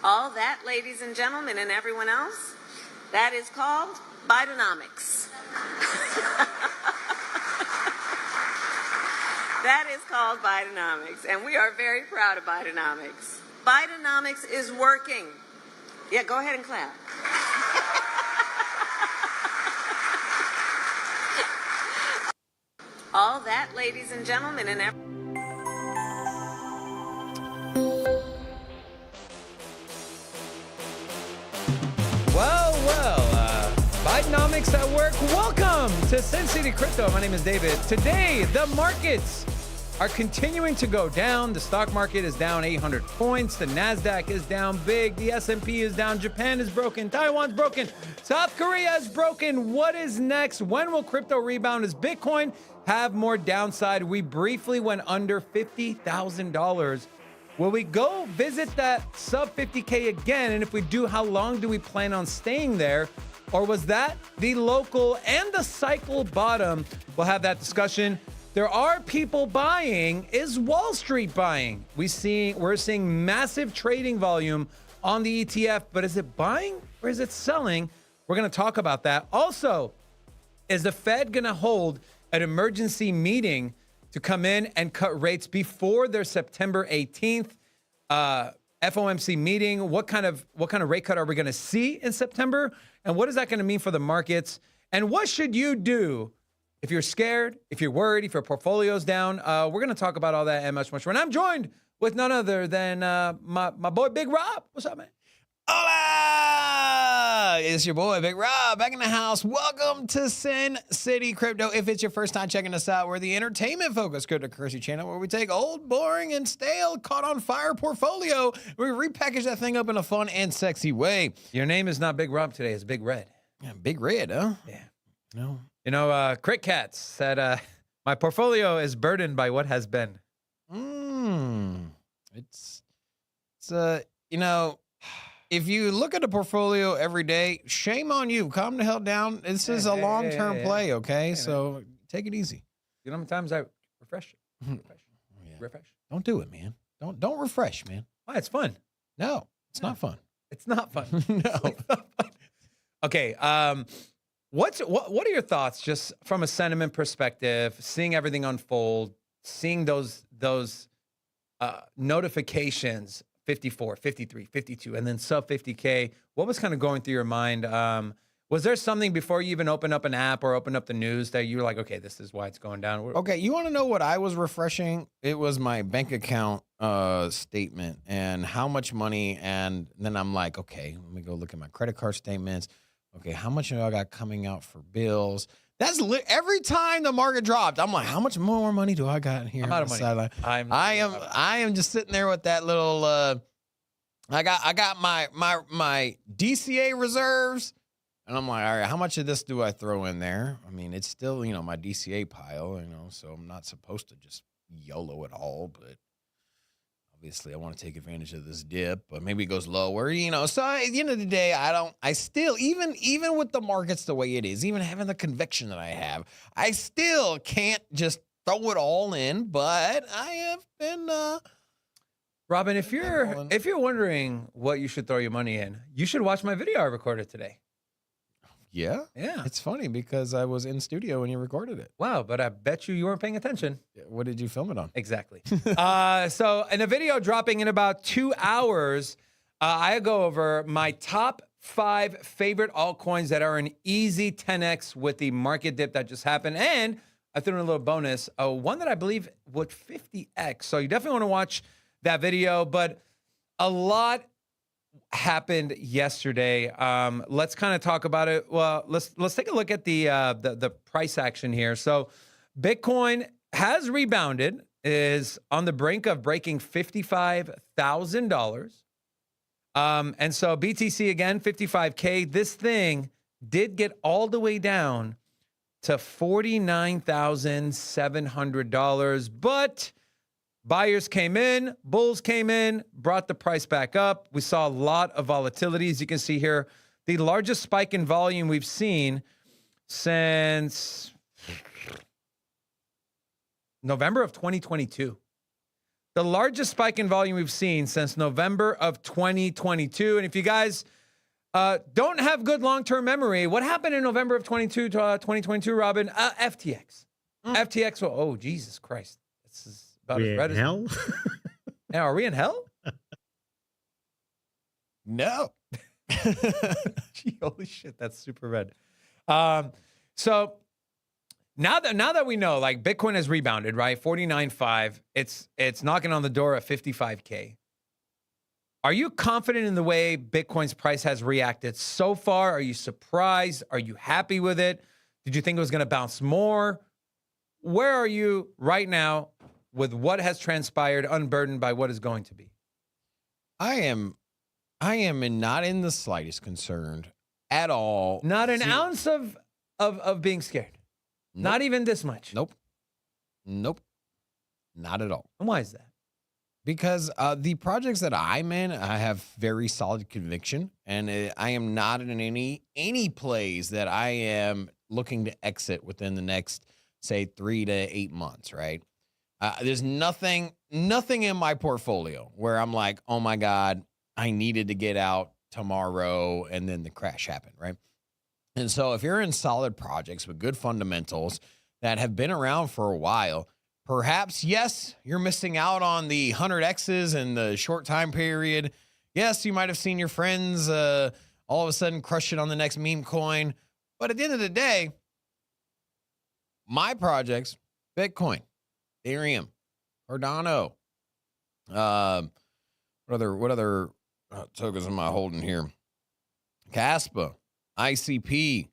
All that, ladies and gentlemen, and everyone else, that is called Bidenomics. That is called Bidenomics, and we are very proud of Bidenomics. Bidenomics is working. Yeah, go ahead and clap. All that, ladies and gentlemen, and Bidenomics at work. Welcome to Sin City Crypto. My name is David. Today, the markets are continuing to go down. The stock market is down 800 points. The NASDAQ is down big. The S&P is down. Japan is broken. Taiwan's broken. South Korea is broken. What is next? When will crypto rebound? Does Bitcoin have more downside? We briefly went under $50,000. Will we go visit that sub 50K again? And if we do, how long do we plan on staying there? Or was that the local and the cycle bottom? We'll have that discussion. There are people buying. Is Wall Street buying? We're seeing massive trading volume on the ETF, but is it buying or is it selling? We're going to talk about that. Also, is the Fed going to hold an emergency meeting to come in and cut rates before their September 18th FOMC meeting? What kind of rate cut are we going to see in September? And what is that going to mean for the markets? And what should you do if you're scared, if you're worried, if your portfolio's down? We're going to talk about all that and much, much more. And I'm joined with none other than my boy, Big Rob. What's up, man? Hola! It's your boy, Big Rob, back in the house. Welcome to Sin City Crypto. If it's your first time checking us out, we're the entertainment-focused cryptocurrency channel where we take old, boring, and stale, caught-on-fire portfolio. We repackage that thing up in a fun and sexy way. Your name is not Big Rob today. It's Big Red. Yeah, Big Red, huh? Yeah. No. You know, Crit Cats said, my portfolio is burdened by what has been. It's you know... If you look at a portfolio every day, shame on you. Calm the hell down. This is a long-term play, okay? So take it easy. You know how many times I refresh? Refresh. Don't do it, man. Don't refresh, man. Why? It's fun. No, it's not fun. It's not fun. No. It's not fun. Okay. What are your thoughts, just from a sentiment perspective, seeing everything unfold, seeing those notifications? 54, 53, 52, and then sub 50K. What was kind of going through your mind? Was there something before you even opened up an app or opened up the news that you were like, okay, this is why it's going down? Okay, you want to know what I was refreshing? It was my bank account statement and how much money. And then I'm like, okay, let me go look at my credit card statements. Okay, how much do I got coming out for bills? That's every time the market dropped, I'm like, how much more money do I got in here? I'm out of money. I am just sitting there with that little. I got my DCA reserves, and I'm like, all right, how much of this do I throw in there? I mean, it's still my DCA pile, so I'm not supposed to just YOLO it all, but obviously I want to take advantage of this dip, but maybe it goes lower, So at the end of the day, I still, even with the markets the way it is, even having the conviction that I have, I still can't just throw it all in, but I have been, Robin, if you're wondering what you should throw your money in, you should watch my video I recorded today. Yeah? Yeah. It's funny because I was in studio when you recorded it. Wow, but I bet you weren't paying attention. What did you film it on? Exactly. So in a video dropping in about 2 hours, I go over my top 5 favorite altcoins that are an easy 10x with the market dip that just happened. And I threw in a little bonus, one that I believe would 50x. So you definitely want to watch that video, but a lot happened yesterday. Let's kind of talk about it. Well, let's take a look at the price action here. So Bitcoin has rebounded, is on the brink of breaking $55,000. And so BTC again, 55K. This thing did get all the way down to $49,700, but buyers came in, bulls came in, brought the price back up. We saw a lot of volatility. As you can see here, the largest spike in volume we've seen since November of 2022. the largest spike in volume we've seen since November of 2022. And if you guys don't have good long-term memory, what happened in November of 2022, Robin? FTX. FTX. Oh, Jesus Christ. This is about as red as hell. Now, are we in hell? No. Gee, holy shit, that's super red. So now that we know, like, Bitcoin has rebounded, right? 49.5. It's knocking on the door at 55K. Are you confident in the way Bitcoin's price has reacted so far? Are you surprised? Are you happy with it? Did you think it was going to bounce more? Where are you right now with what has transpired, unburdened by what is going to be? I am not in the slightest concerned at all. Not an ounce of being scared. Nope. Not even this much. Nope. Not at all. And why is that? Because the projects that I'm in, I have very solid conviction, and I am not in any plays that I am looking to exit within the next, say, 3 to 8 months. Right? There's nothing in my portfolio where I'm like, oh my God, I needed to get out tomorrow, and then the crash happened. Right? And so if you're in solid projects with good fundamentals that have been around for a while, perhaps, yes, you're missing out on the 100Xs in the short time period. Yes, you might have seen your friends all of a sudden crush it on the next meme coin. But at the end of the day, my projects, Bitcoin, Ethereum, Cardano, what other tokens am I holding here? Caspa, ICP,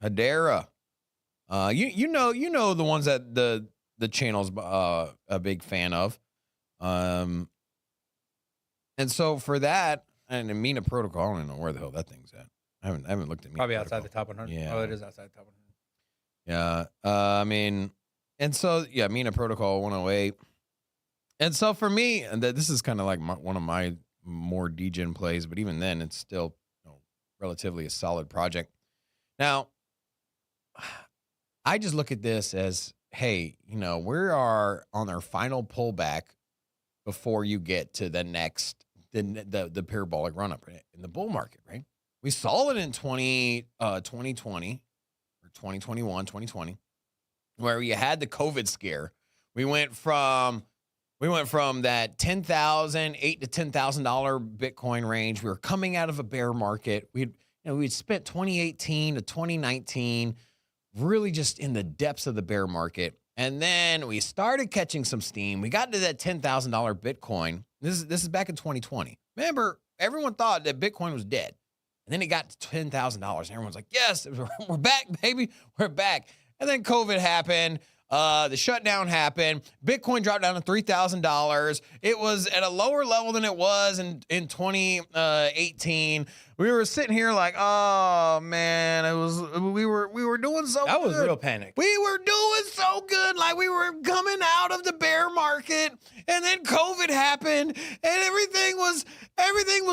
Hedera. You know the ones that the channel's a big fan of. And so for that, and Mina Protocol, I don't know where the hell that thing's at. I haven't looked at Mina Probably Protocol. outside the top 100. Yeah. Oh, it is outside the top 100. Yeah. I mean, and so, yeah, Mina Protocol 108. And so for me, and this is kind of like one of my more degen plays, but even then it's still, relatively a solid project. Now, I just look at this as, hey, we are on our final pullback before you get to the next, the parabolic run up in the bull market, right? We saw it in 2020 or 2021, 2020, where you had the COVID scare. We went from that $10,000, $8,000 to $10,000 Bitcoin range. We were coming out of a bear market. We'd spent 2018 to 2019 really just in the depths of the bear market. And then we started catching some steam. We got to that $10,000 Bitcoin. This is back in 2020. Remember, everyone thought that Bitcoin was dead. And then it got to $10,000. And everyone's like, yes, we're back, baby. We're back. And then COVID happened. The shutdown happened. Bitcoin dropped down to $3,000. It was at a lower level than it was in 2018. We were sitting here like, oh man, we were doing so good. That was real panic. We were doing so good, like we were coming out of the bear market, and then COVID happened, and everything was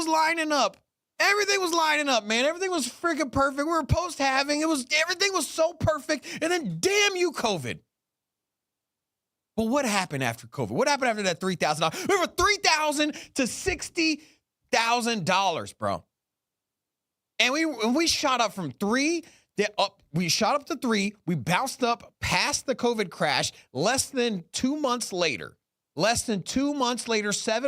lining up. Everything was lining up, man. Everything was freaking perfect. We were post-halving. Everything was so perfect, and then damn you, COVID. But what happened after COVID? What happened after that $3,000? We were $3,000 to $60,000, bro. And we shot up from three. We shot up to three. We bounced up past the COVID crash less than 2 months later. 7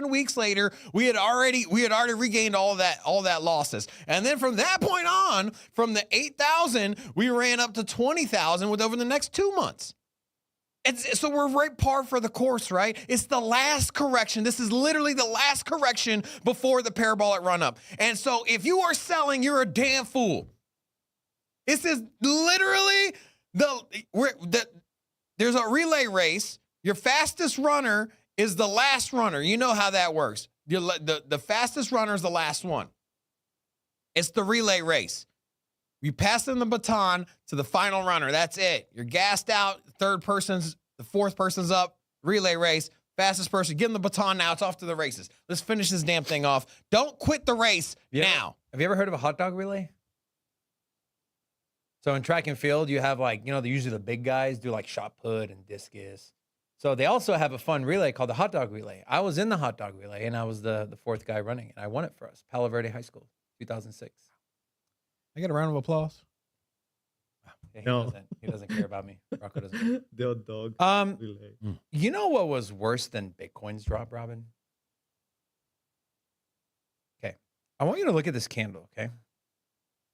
weeks later, we had already regained all that losses. And then from that point on, from the 8,000, we ran up to 20,000 over the next 2 months. So we're right par for the course, right? It's the last correction. This is literally the last correction before the parabolic run up. And so if you are selling, you're a damn fool. This is literally there's a relay race. Your fastest runner is the last runner. You know how that works. The fastest runner is the last one. It's the relay race. You pass in the baton to the final runner. That's it. You're gassed out. The fourth person's up. Relay race. Fastest person. Give them the baton now. It's off to the races. Let's finish this damn thing off. Don't quit the race now. Have you ever heard of a hot dog relay? So in track and field, you have usually the big guys do like shot put and discus. So they also have a fun relay called the hot dog relay. I was in the hot dog relay, and I was the fourth guy running it. I won it for us, Palo Verde High School, 2006. I get a round of applause. Yeah, No. he doesn't care about me. Rocco doesn't. The hot dog. Relay. You know what was worse than Bitcoin's drop, Robin? Okay. I want you to look at this candle, okay?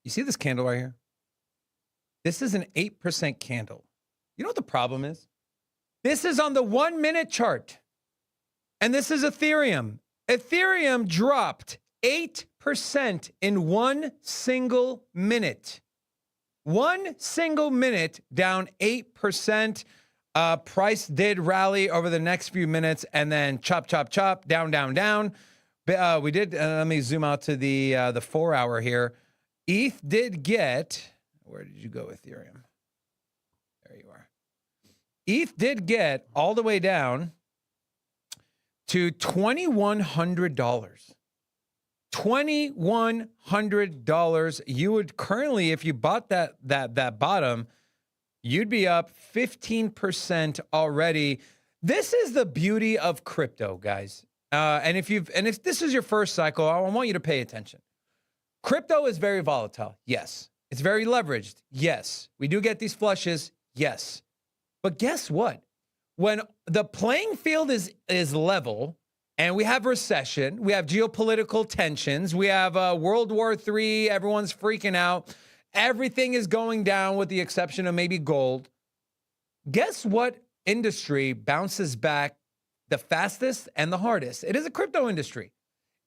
You see this candle right here? This is an 8% candle. You know what the problem is? This is on the 1 minute chart. And this is Ethereum. Ethereum dropped 8% in 1 single minute. 1 single minute down 8%. Price did rally over the next few minutes and then chop, chop, chop, down, down, down. We did, let me zoom out to the 4 hour here. ETH did get, where did you go, Ethereum? There you are. ETH did get all the way down to $2,100. $2,100. You would currently, if you bought that bottom, you'd be up 15% already. This is the beauty of crypto, guys. And if this is your first cycle, I want you to pay attention. Crypto is very volatile. Yes. It's very leveraged. Yes. We do get these flushes. Yes. But guess what? When the playing field is level and we have recession, we have geopolitical tensions, we have World War III, everyone's freaking out, everything is going down with the exception of maybe gold. Guess what industry bounces back the fastest and the hardest? It is a crypto industry.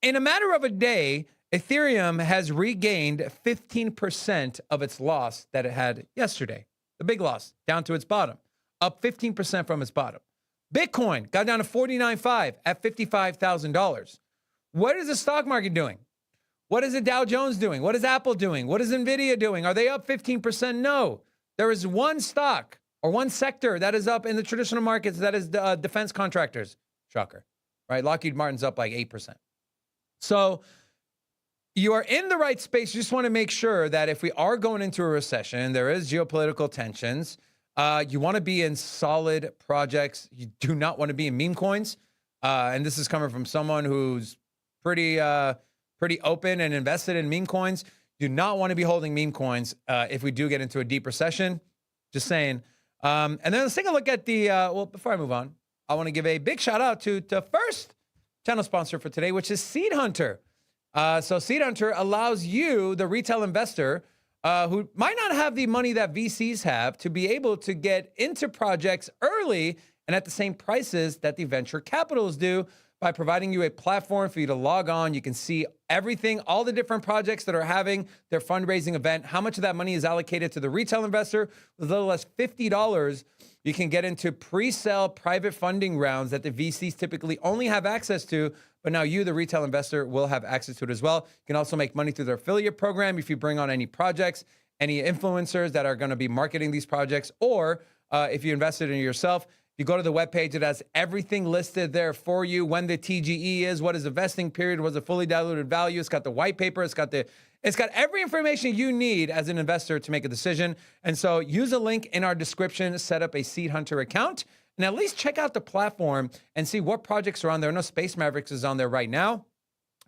In a matter of a day, Ethereum has regained 15% of its loss that it had yesterday. The big loss, down to its bottom, up 15% from its bottom. Bitcoin got down to 49.5 at $55,000. What is the stock market doing? What is the Dow Jones doing? What is Apple doing? What is Nvidia doing? Are they up 15%? No. There is one stock or one sector that is up in the traditional markets, that is defense contractors. Shocker, right? Lockheed Martin's up like 8%. So you are in the right space. You just want to make sure that if we are going into a recession, there is geopolitical tensions. You want to be in solid projects. You do not want to be in meme coins. And this is coming from someone who's pretty open and invested in meme coins. Do not want to be holding meme coins if we do get into a deep recession. Just saying. And then let's take a look at the, well, before I move on, I want to give a big shout out to the first channel sponsor for today, which is Seed Hunter. So Seed Hunter allows you, the retail investor, who might not have the money that VCs have, to be able to get into projects early and at the same prices that the venture capitals do by providing you a platform for you to log on. You can see everything, all the different projects that are having their fundraising event, how much of that money is allocated to the retail investor. With as little as $50, you can get into pre-sale private funding rounds that the VCs typically only have access to, but now you, the retail investor, will have access to it as well. You can also make money through their affiliate program if you bring on any projects, any influencers that are going to be marketing these projects, or if you invested in yourself. You go to the webpage, it has everything listed there for you. When the TGE is, what is the vesting period, what's the fully diluted value. It's got the white paper. It's got every information you need as an investor to make a decision. And so use a link in our description, set up a Seed Hunter account, and at least check out the platform and see what projects are on there. I know Space Mavericks is on there right now.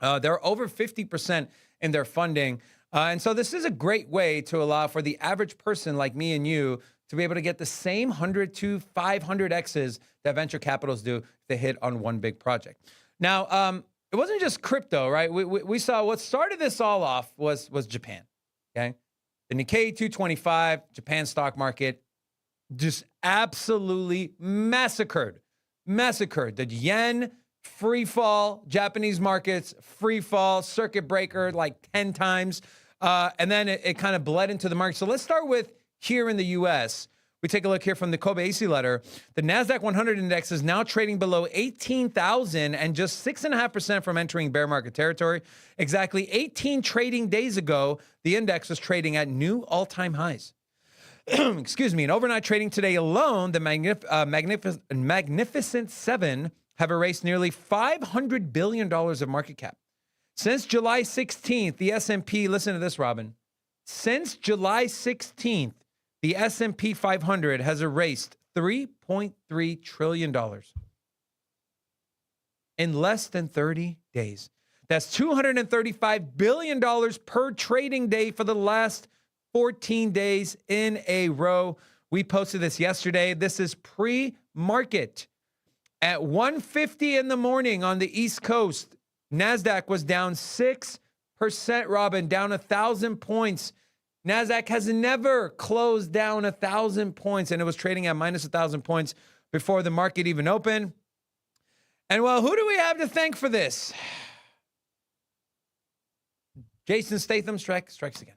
They're over 50% in their funding. And so this is a great way to allow for the average person like me and you to be able to get the same 100 to 500 X's that venture capitals do if they hit on one big project. Now, it wasn't just crypto, right? We saw what started this all off was Japan, okay? The Nikkei 225, Japan stock market, just absolutely massacred. The yen, free fall, Japanese markets, free fall, circuit breaker like 10 times. And then it kind of bled into the market. So let's start with here in the U.S. We take a look here from the Kobe AC letter. The NASDAQ 100 index is now trading below 18,000 and just 6.5% from entering bear market territory. Exactly 18 trading days ago, the index was trading at new all-time highs. Excuse me. And overnight trading today alone, the Magnificent Seven have erased nearly $500 billion of market cap. Since July 16th, the S&P, listen to this, Robin. Since July 16th, the S&P 500 has erased $3.3 trillion in less than 30 days. That's $235 billion per trading day for the last 14 days in a row. We posted this yesterday. This is pre-market. At 1:50 in the morning on the East Coast, NASDAQ was down 6%, Robin, down 1,000 points. NASDAQ has never closed down 1,000 points, and it was trading at minus 1,000 points before the market even opened. And well, who do we have to thank for this? Jason Statham strikes again.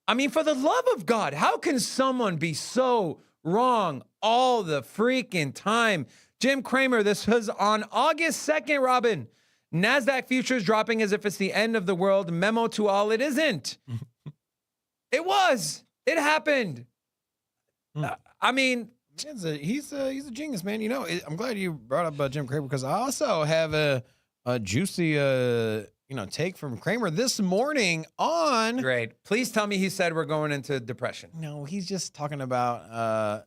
I mean, for the love of God, how can someone be so wrong all the freaking time? Jim Cramer, this was on August 2nd, Robin. NASDAQ futures dropping as if it's the end of the world. Memo to all, it isn't. It was. It happened. I mean, he's a genius, man. You know, I'm glad you brought up Jim Cramer because I also have a juicy take from Cramer this morning on. Great. Please tell me he said we're going into depression. No, he's just talking about.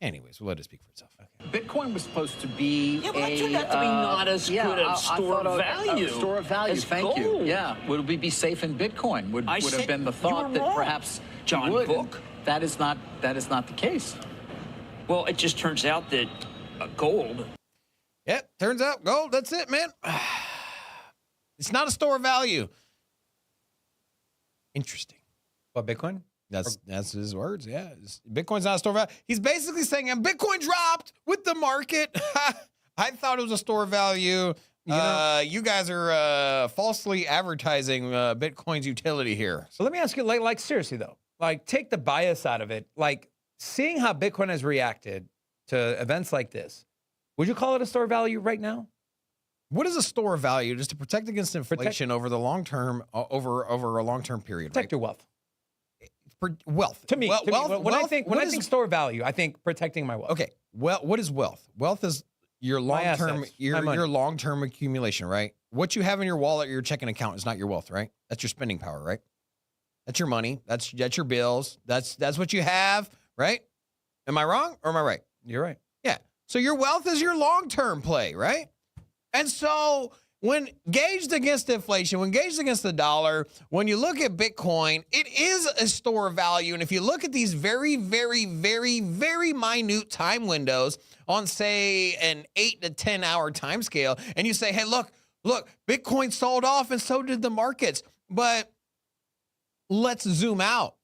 Anyways, we'll let it speak for itself. Okay. Bitcoin was supposed to be but that turned out to be not as good a store of value. Store of value, thank you. Yeah, would we be safe in Bitcoin? Would have been the thought that perhaps John would. Book. That is not the case. Well, it just turns out that gold. Yeah, turns out gold. That's it, man. It's not a store of value. Interesting. What, Bitcoin? That's his words. Yeah, Bitcoin's not a store of value. He's basically saying, Bitcoin dropped with the market. I thought it was a store of value. You guys are falsely advertising Bitcoin's utility here. So let me ask you, like seriously though, like take the bias out of it. Like seeing how Bitcoin has reacted to events like this, would you call it a store of value right now? What is a store of value? Just to protect against inflation over the long term, over a long term period. Protect your wealth. Wealth. To me, when I think store of value, I think protecting my wealth. Okay. Well, what is wealth? Wealth is your long-term your long-term accumulation, right? What you have in your wallet, your checking account is not your wealth, right? That's your spending power, right? That's your money. That's your bills. That's what you have, right? Am I wrong or am I right? You're right. Yeah. So your wealth is your long-term play, right? And so when gauged against inflation, when gauged against the dollar, when you look at Bitcoin, it is a store of value. And if you look at these very, very, very, very minute time windows on, say, an 8 to 10 hour time scale, and you say, hey, look, Bitcoin sold off and so did the markets. But let's zoom out.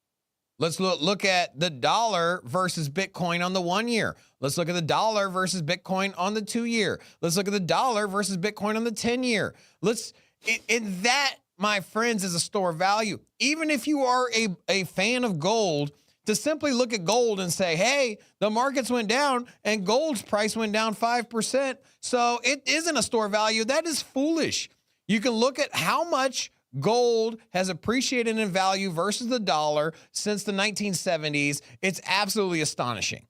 Let's look at the dollar versus Bitcoin on the 1 year. Let's look at the dollar versus Bitcoin on the 2 year. Let's look at the dollar versus Bitcoin on the 10 year. And that, my friends, is a store of value. Even if you are a fan of gold, to simply look at gold and say, hey, the markets went down and gold's price went down 5%. So it isn't a store of value. That is foolish. You can look at how much gold has appreciated in value versus the dollar since the 1970s. It's absolutely astonishing.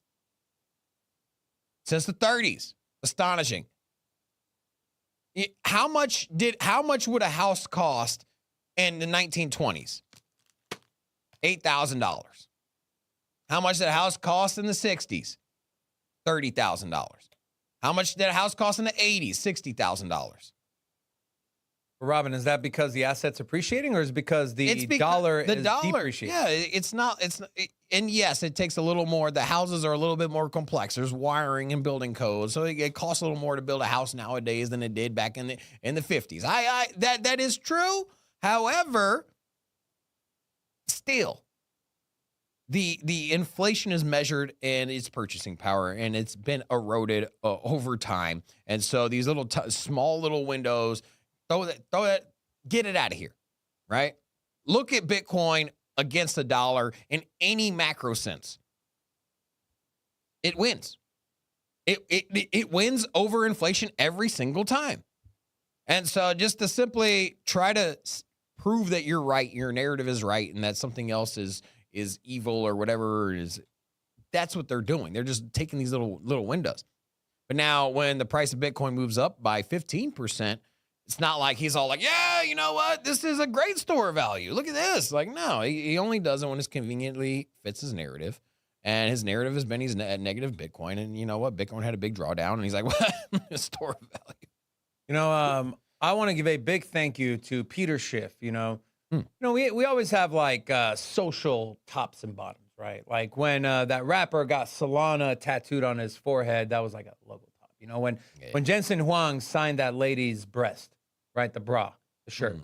Since the 30s, astonishing. How much would a house cost in the 1920s? $8,000. How much did a house cost in the 60s? $30,000. How much did a house cost in the 80s? $60,000. Robin, is that because the asset's appreciating or is it because the dollar is depreciating? Yeah, and yes, it takes a little more. The houses are a little bit more complex. There's wiring and building codes. So it costs a little more to build a house nowadays than it did back in the 50s. That is true. However, still, the inflation is measured in its purchasing power, and it's been eroded over time. And so these little small little windows, throw that, get it out of here, right? Look at Bitcoin against the dollar in any macro sense. It wins. It wins over inflation every single time. And so just to simply try to prove that you're right, your narrative is right, and that something else is evil or whatever it is, that's what they're doing. They're just taking these little windows. But now when the price of Bitcoin moves up by 15%, it's not like he's all like, yeah, you know what? This is a great store of value. Look at this. Like, no, he only does it when it conveniently fits his narrative. And his narrative has been he's negative Bitcoin. And you know what? Bitcoin had a big drawdown. And he's like, well, store of value. You know, I want to give a big thank you to Peter Schiff. You know, we always have like social tops and bottoms, right? Like when that rapper got Solana tattooed on his forehead, that was like a logo top. You know, when Jensen Huang signed that lady's breast, right, the bra, the shirt,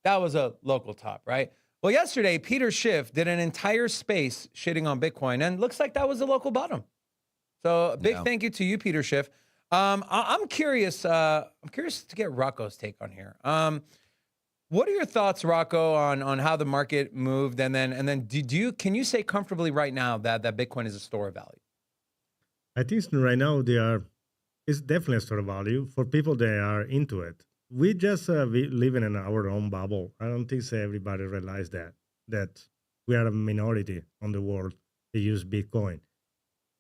that was a local top, right? Well, yesterday Peter Schiff did an entire space shitting on Bitcoin, and looks like that was a local bottom. So a big thank you to you, Peter Schiff. I'm curious. I'm curious to get Rocco's take on here. What are your thoughts, Rocco, on how the market moved, and then can you say comfortably right now that Bitcoin is a store of value? I think right now it's definitely a store of value for people that are into it. We just we live in our own bubble. I don't think everybody realized that we are a minority on the world that use Bitcoin.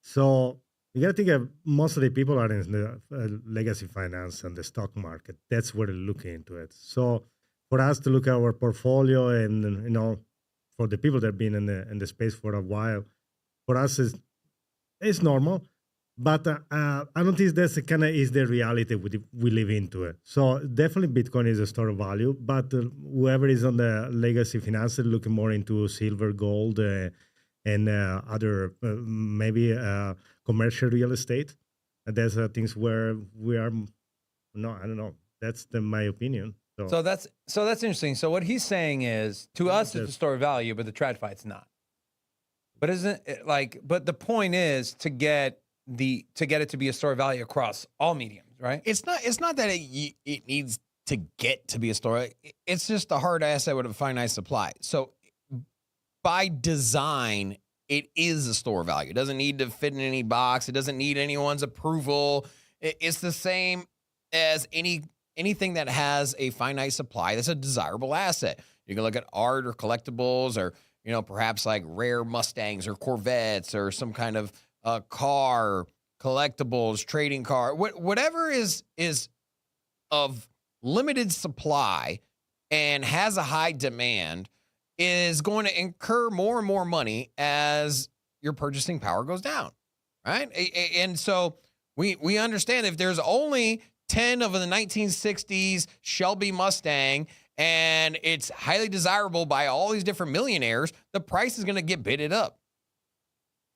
So you got to think of most of the people are in the legacy finance and the stock market. That's where they're looking into it. So for us to look at our portfolio and, for the people that have been in the space for a while, for us it's normal. But I don't think that's is the reality we live into it. So definitely Bitcoin is a store of value, but whoever is on the legacy finance is looking more into silver, gold, and other maybe commercial real estate. And there's things where we are. No, I don't know. That's my opinion. So that's interesting. So what he's saying is, to us, it's a store of value, but the TradFi it's not. But isn't it like? But the point is to get it to be a store of value across all mediums, right? It's not that it needs to get to be a store. It's just a hard asset with a finite supply. So by design, it is a store of value. It doesn't need to fit in any box. It doesn't need anyone's approval. It's the same as anything that has a finite supply that's a desirable asset. You can look at art or collectibles or, perhaps like rare Mustangs or Corvettes or some kind of car, collectibles, trading car, whatever is of limited supply and has a high demand is going to incur more and more money as your purchasing power goes down, right? And so we understand if there's only 10 of the 1960s Shelby Mustang and it's highly desirable by all these different millionaires, the price is going to get bidded up.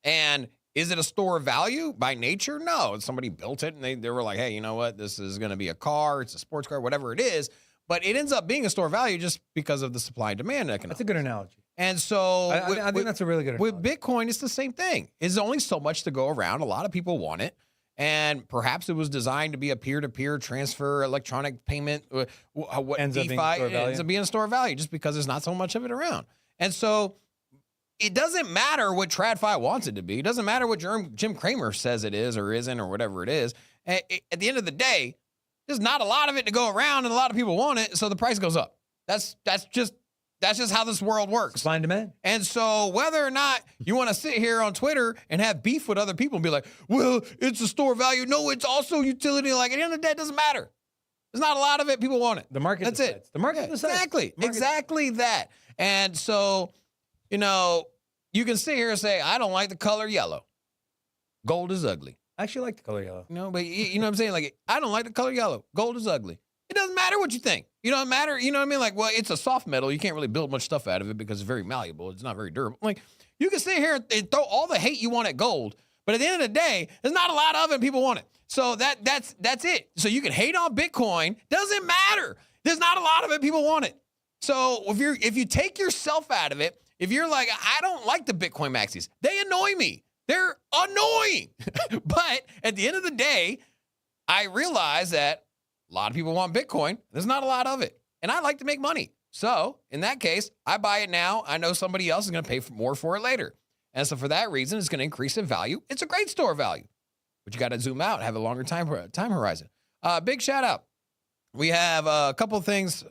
And is it a store of value by nature? No. Somebody built it and they were like, hey, you know what? This is going to be a car. It's a sports car, whatever it is. But it ends up being a store of value just because of the supply and demand economics. That's a good analogy. And so I think that's a really good analogy. With Bitcoin, it's the same thing. There's only so much to go around. A lot of people want it. And perhaps it was designed to be a peer-to-peer transfer, electronic payment. What ends DeFi ends up being a store of value just because there's not so much of it around. And so it doesn't matter what TradFi wants it to be. It doesn't matter what Jim Cramer says it is or isn't or whatever it is. At the end of the day, there's not a lot of it to go around and a lot of people want it, so the price goes up. That's just how this world works. Supply and demand. And so whether or not you want to sit here on Twitter and have beef with other people and be like, well, it's a store of value. No, it's also utility. Like at the end of the day, it doesn't matter. There's not a lot of it. People want it. The market That's decides. it. The market decides. Exactly that. And so, you can sit here and say, I don't like the color yellow. Gold is ugly. I actually like the color yellow. But you know what I'm saying? Like, I don't like the color yellow. Gold is ugly. It doesn't matter what you think. It doesn't matter. You know what I mean? Like, well, it's a soft metal. You can't really build much stuff out of it because it's very malleable. It's not very durable. Like, you can sit here and throw all the hate you want at gold, but at the end of the day, there's not a lot of it and people want it. So that's it. So you can hate on Bitcoin. Doesn't matter. There's not a lot of it. People want it. So if you take yourself out of it, if you're like, I don't like the Bitcoin maxis, they annoy me. They're annoying. But at the end of the day, I realize that a lot of people want Bitcoin. There's not a lot of it. And I like to make money. So in that case, I buy it now. I know somebody else is going to pay more for it later. And so for that reason, it's going to increase in value. It's a great store of value. But you got to zoom out, have a longer time horizon. Big shout out. We have a couple of things.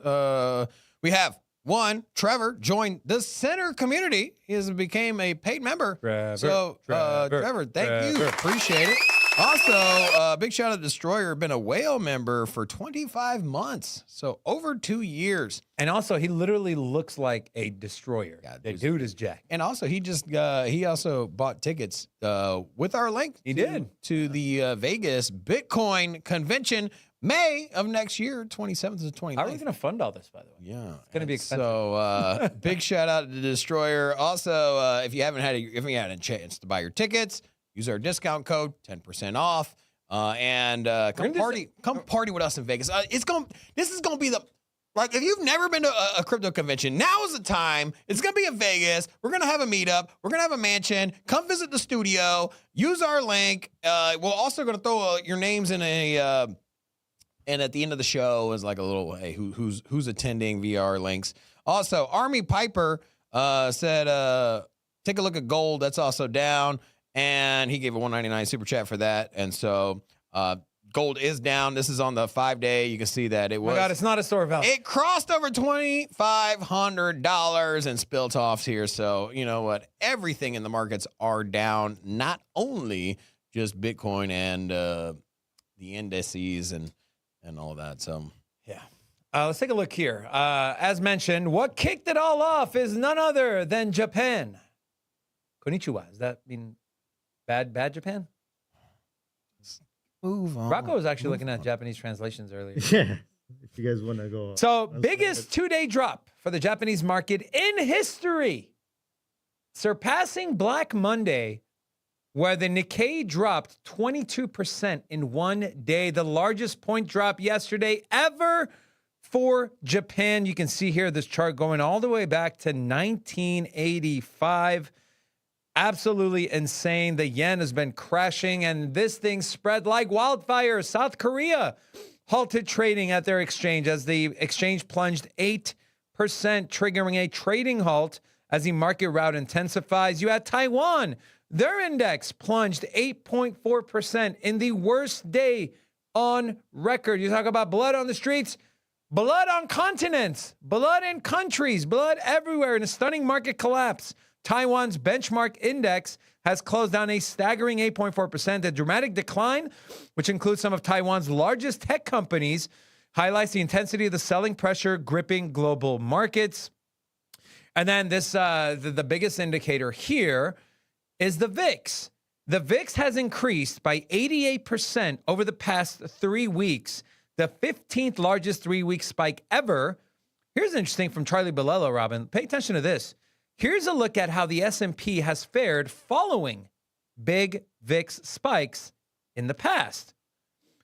We have one, Trevor joined the Center community. He became a paid member. Trevor, thank you. Appreciate it. Also, big shout out to Destroyer, been a whale member for 25 months. So over 2 years. And also, he literally looks like a destroyer. Yeah, the dude is jacked. And also, he also bought tickets with our link. He did. To the Vegas Bitcoin convention, May of next year, 27th to 29th. How are we going to fund all this, by the way? Yeah, It's going to be expensive. So big shout out to Destroyer. Also, if you haven't had a chance to buy your tickets, use our discount code, 10% off, and come party with us in Vegas. This is gonna be like if you've never been to a crypto convention, now is the time. It's gonna be in Vegas. We're gonna have a meetup. We're gonna have a mansion. Come visit the studio. Use our link. We're also gonna throw your names in a. And at the end of the show is like a little, hey, who's attending VR links. Also, Army Piper said, take a look at gold. That's also down. And he gave a $1.99 super chat for that. And so gold is down. This is on the 5-day. You can see that it was. Oh my God, it's not a store of value. It crossed over $2,500 and spilt off here. So, you know what? Everything in the markets are down, not only just Bitcoin and the indices and all that. So, yeah. Let's take a look here. As mentioned, what kicked it all off is none other than Japan. Konnichiwa. Does that mean bad Japan? move on. Rocco was actually looking at Japanese translations earlier. Yeah. If you guys want to go. So, biggest two-day drop for the Japanese market in history, surpassing Black Monday, where the Nikkei dropped 22% in one day, the largest point drop yesterday ever for Japan. You can see here this chart going all the way back to 1985. Absolutely insane. The yen has been crashing, and this thing spread like wildfire. South Korea halted trading at their exchange as the exchange plunged 8%, triggering a trading halt as the market rout intensifies. You had Taiwan. Their index plunged 8.4% in the worst day on record. You talk about blood on the streets, blood on continents, blood in countries, blood everywhere in a stunning market collapse. Taiwan's benchmark index has closed down a staggering 8.4%. The dramatic decline, which includes some of Taiwan's largest tech companies, highlights the intensity of the selling pressure gripping global markets. And then this, the biggest indicator here is the VIX. The VIX has increased by 88% over the past 3 weeks, the 15th largest 3-week spike ever. Here's interesting from Charlie Bilello, Robin. Pay attention to this. Here's a look at how the S&P has fared following big VIX spikes in the past.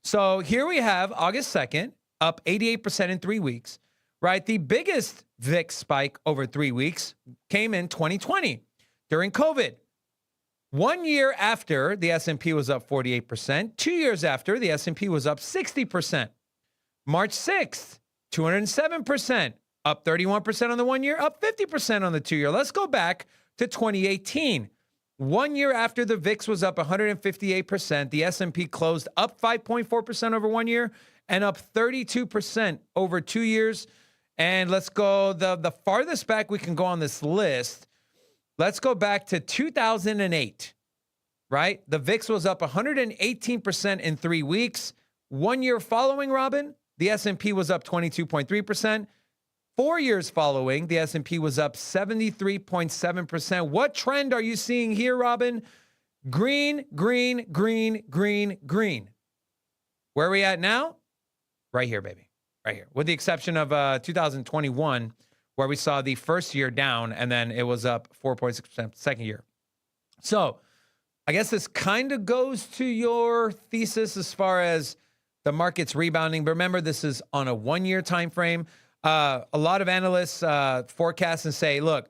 So here we have August 2nd, up 88% in 3 weeks, right? The biggest VIX spike over 3 weeks came in 2020 during COVID. 1 year after, the S&P was up 48%. 2 years after, the S&P was up 60%. March 6th, 207%. Up 31% on the 1 year, up 50% on the 2 year. Let's go back to 2018. 1 year after the VIX was up 158%, the S&P closed up 5.4% over 1 year and up 32% over 2 years. And let's go the farthest back we can go on this list. Let's go back to 2008, right? The VIX was up 118% in 3 weeks. 1 year following, Robin, the S&P was up 22.3%. 4 years following, the S&P was up 73.7%. What trend are you seeing here, Robin? Green, green, green, green, green. Where are we at now? Right here, baby. Right here. With the exception of 2021, where we saw the first year down, and then it was up 4.6% second year. So I guess this kind of goes to your thesis as far as the market's rebounding. But remember, this is on a 1 year time frame. A lot of analysts forecast and say, look,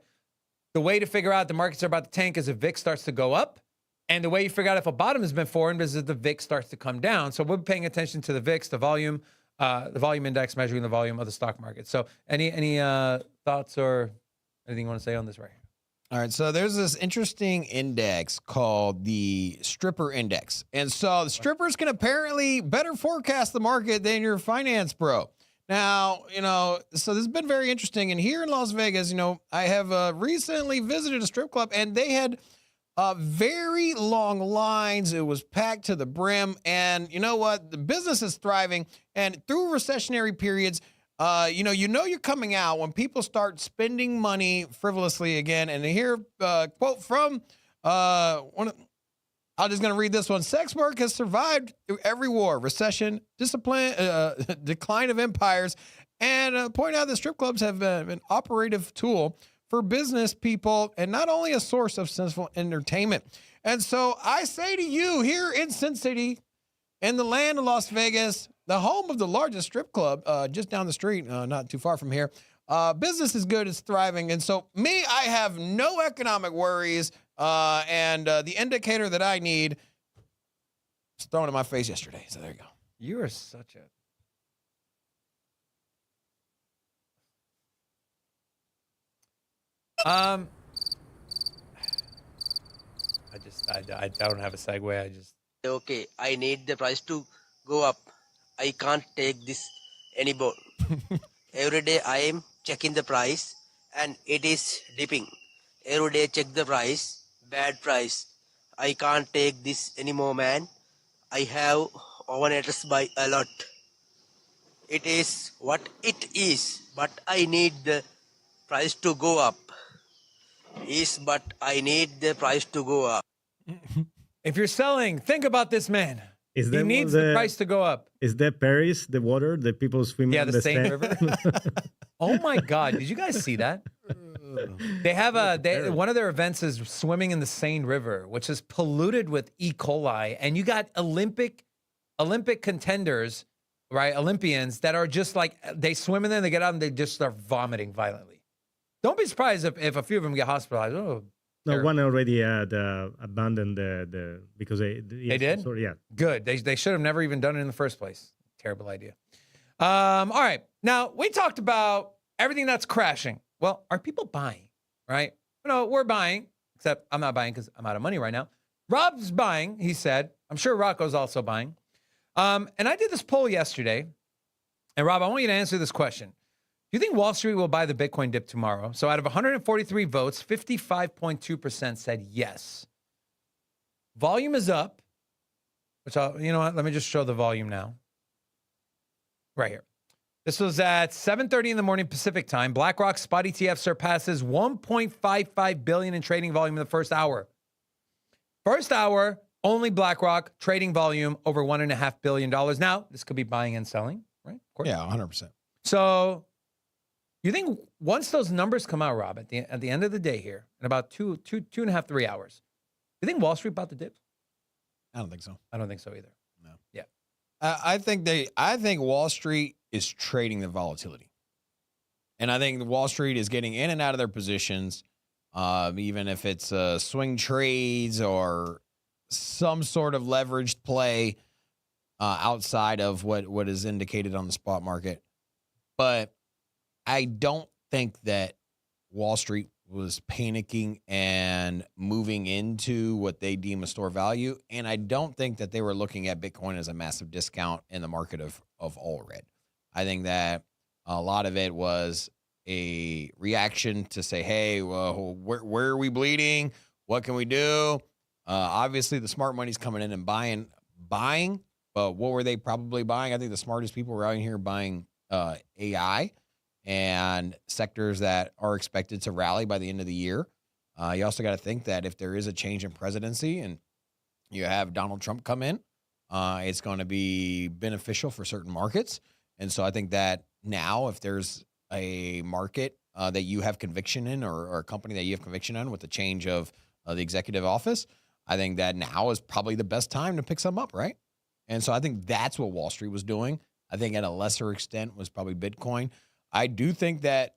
the way to figure out the markets are about to tank is if VIX starts to go up. And the way you figure out if a bottom has been formed is if the VIX starts to come down. So we're paying attention to the VIX, the volume index measuring the volume of the stock market. So any thoughts or anything you want to say on this right here? All right, so there's this interesting index called the Stripper Index. And so the strippers can apparently better forecast the market than your finance bro. Now, so this has been very interesting. And here in Las Vegas, I have recently visited a strip club, and they had Very long lines. It was packed to the brim. And you know what? The business is thriving. And through recessionary periods, you know you're coming out when people start spending money frivolously again. And here, quote from I'm just going to read this one. Sex work has survived through every war, recession, discipline, decline of empires, and point out that strip clubs have been an operative tool for business people and not only a source of sensible entertainment. And so I say to you here in Sin City, in the land of Las Vegas, the home of the largest strip club, just down the street, not too far from here, business is good, it's thriving. And so I have no economic worries. And the indicator that I need was thrown in my face yesterday. So there you go. You are such a. I don't have a segue. I just. Okay, I need the price to go up. I can't take this anymore. Every day I am checking the price and it is dipping. Every day check the price, bad price. I can't take this anymore, man. I have overnators by a lot. It is what it is, but I need the price to go up. But I need the price to go up. If you're selling, think about this man. He that needs the price to go up. Is that Paris, the water, the people swimming in the Seine River? Oh my God! Did you guys see that? They have one of their events is swimming in the Seine River, which is polluted with E. coli, and you got Olympic contenders, right? Olympians that are just like they swim in there, and they get out and they just start vomiting violently. Don't be surprised if a few of them get hospitalized. Oh, no, one already had abandoned because they did. So, yeah, good. They should have never even done it in the first place. Terrible idea. All right, now we talked about everything that's crashing. Well, are people buying? Right? No, we're buying. Except I'm not buying because I'm out of money right now. Rob's buying. He said. I'm sure Rocco's also buying. And I did this poll yesterday. And Rob, I want you to answer this question. Do you think Wall Street will buy the Bitcoin dip tomorrow? So out of 143 votes, 55.2% said yes. Volume is up. Which you know what? Let me just show the volume now. Right here. This was at 7:30 in the morning Pacific time. BlackRock spot ETF surpasses 1.55 billion in trading volume in the first hour. First hour, only BlackRock trading volume over $1.5 billion. Now, this could be buying and selling, right? Of course. Yeah, 100%. So you think once those numbers come out, Rob, at the end of the day here, in about two and a half, 3 hours, you think Wall Street bought the dip? I don't think so. I don't think so either. No. Yeah. I think Wall Street is trading the volatility. And I think Wall Street is getting in and out of their positions, even if it's swing trades or some sort of leveraged play outside of what is indicated on the spot market. But I don't think that Wall Street was panicking and moving into what they deem a store value. And I don't think that they were looking at Bitcoin as a massive discount in the market of all red. I think that a lot of it was a reaction to say, hey, well, where are we bleeding? What can we do? Obviously, the smart money's coming in and buying. But what were they probably buying? I think the smartest people were out here buying AI and sectors that are expected to rally by the end of the year. You also got to think that if there is a change in presidency and you have Donald Trump come in, it's going to be beneficial for certain markets. And so I think that now if there's a market that you have conviction in or a company that you have conviction in with the change of the executive office, I think that now is probably the best time to pick some up, right? And so I think that's what Wall Street was doing. I think at a lesser extent was probably Bitcoin. I do think that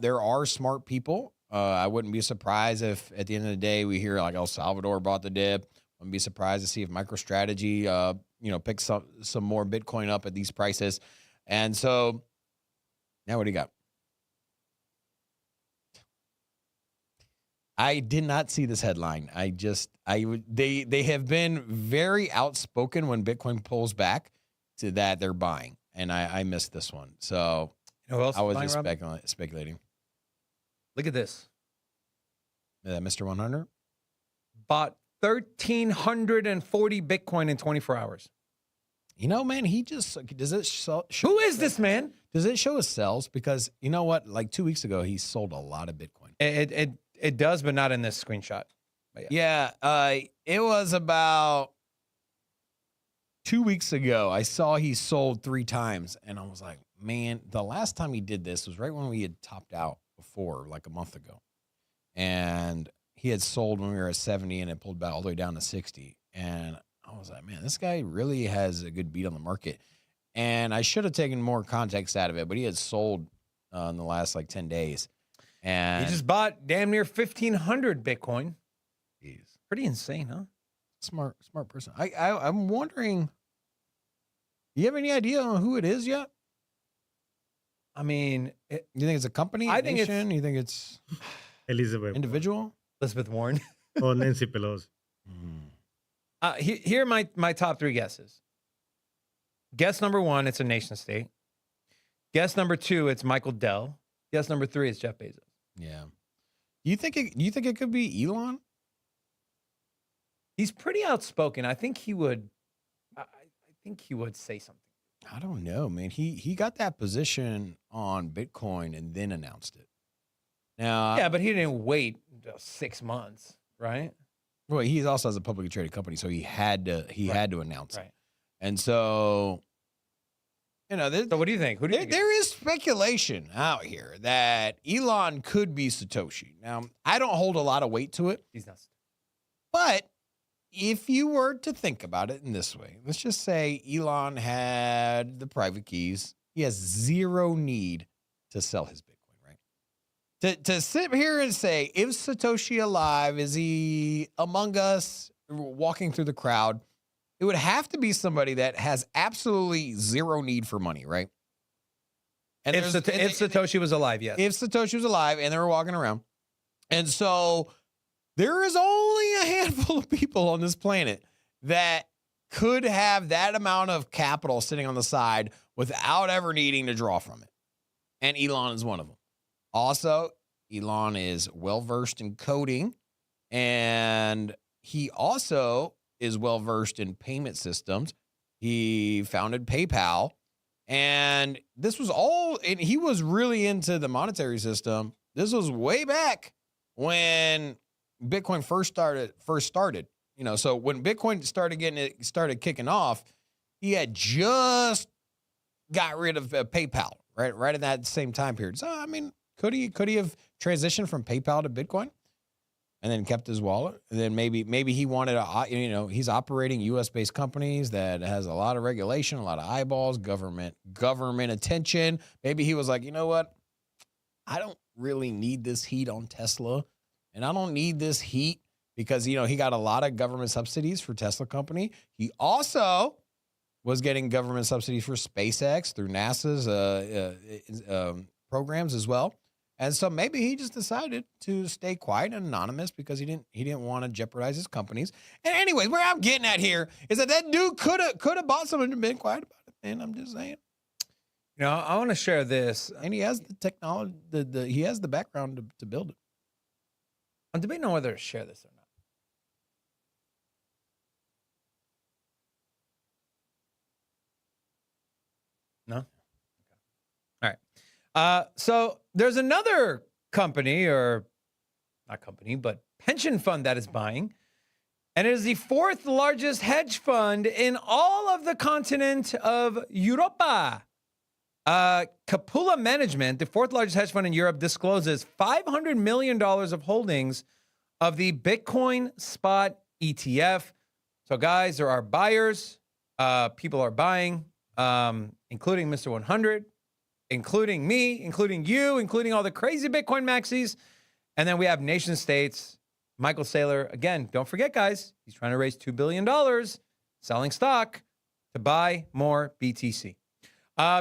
there are smart people. I wouldn't be surprised if at the end of the day we hear like El Salvador bought the dip. Wouldn't be surprised to see if MicroStrategy, picks up some more Bitcoin up at these prices. And so now what do you got? I did not see this headline. They have been very outspoken when Bitcoin pulls back to that they're buying, and I missed this one. So you know who else I was buying, just speculating. Look at this. Mr. 100? bought 1,340 Bitcoin in 24 hours. You know, man, he just does it show? Who is this man? Does it show his sells? Because you know what? Like 2 weeks ago, he sold a lot of Bitcoin. It does, but not in this screenshot. But Yeah, it was about 2 weeks ago. I saw he sold 3 times, and I was like, man, the last time he did this was right when we had topped out before, like a month ago. And he had sold when we were at 70, and it pulled back all the way down to 60. And I was like, man, this guy really has a good beat on the market. And I should have taken more context out of it, but he had sold in the last like 10 days. And he just bought damn near 1,500 Bitcoin. Jeez. Pretty insane, huh? Smart person. I'm wondering, do you have any idea on who it is yet? I mean, You think it's a company? I think it's- nation? You think it's Elizabeth individual? Elizabeth Warren. or Nancy Pelosi. Here are my top 3 guesses. Guess number 1, it's a nation state. Guess number 2, it's Michael Dell. Guess number 3, it's Jeff Bezos. Yeah. You think it could be Elon? He's pretty outspoken. I think he would. I think he would say something. I don't know, man. He got that position on Bitcoin and then announced it. Now, Yeah, but he didn't wait 6 months, right? well, he also has a publicly traded company, so he had to announce it. Right. And so, you know, So what do you think? Who do you think? there is speculation out here that Elon could be Satoshi. Now, I don't hold a lot of weight to it, He's not. but if you were to think about it in this way, let's just say Elon had the private keys. He has zero need to sell his Bitcoin, right? To sit here and say, is Satoshi alive? Is he among us walking through the crowd? It would have to be somebody that has absolutely zero need for money, right? And If Satoshi was alive, yes. if Satoshi was alive and they were walking around. And so there is only a handful of people on this planet that could have that amount of capital sitting on the side without ever needing to draw from it. And Elon is one of them. Also, Elon is well-versed in coding, and he also is well-versed in payment systems. He founded PayPal, and this was all, and he was really into the monetary system. This was way back when Bitcoin first started. You know, so when Bitcoin started kicking off, he had just got rid of PayPal, right at that same time period. So I mean, could he have transitioned from PayPal to Bitcoin and then kept his wallet? And then maybe he wanted to, he's operating US-based companies that has a lot of regulation, a lot of eyeballs, government attention. Maybe he was like, you know what? I don't really need this heat on Tesla, and I don't need this heat because, he got a lot of government subsidies for Tesla company. He also was getting government subsidies for SpaceX through NASA's programs as well. And so maybe he just decided to stay quiet and anonymous because he didn't want to jeopardize his companies. And anyways, where I'm getting at here is that dude could have bought something and been quiet about it. And I'm just saying. I want to share this. And he has the technology, he has the background to build it. I'm debating on whether to share this or not. No? Okay. All right. So there's another company, or not company, but pension fund that is buying. And it is the 4th largest hedge fund in all of the continent of Europa. Capula Management, the 4th largest hedge fund in Europe, discloses $500 million of holdings of the Bitcoin spot ETF. So, guys, there are buyers. People are buying, including Mr. 100, including me, including you, including all the crazy Bitcoin maxis. And then we have nation states. Michael Saylor, again, don't forget, guys, he's trying to raise $2 billion selling stock to buy more BTC.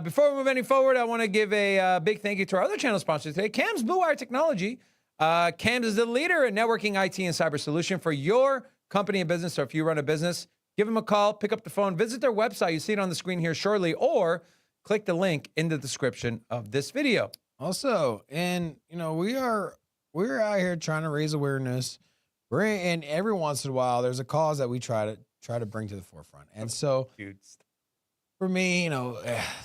Before we move any forward, I want to give a big thank you to our other channel sponsors today, CAMS Blue Wire Technology. CAMS is the leader in networking, IT, and cyber solution for your company and business. So if you run a business, give them a call, pick up the phone, visit their website. You see it on the screen here shortly, or click the link in the description of this video. Also, and we're out here trying to raise awareness and every once in a while, there's a cause that we try to bring to the forefront. And so, Dude. for me,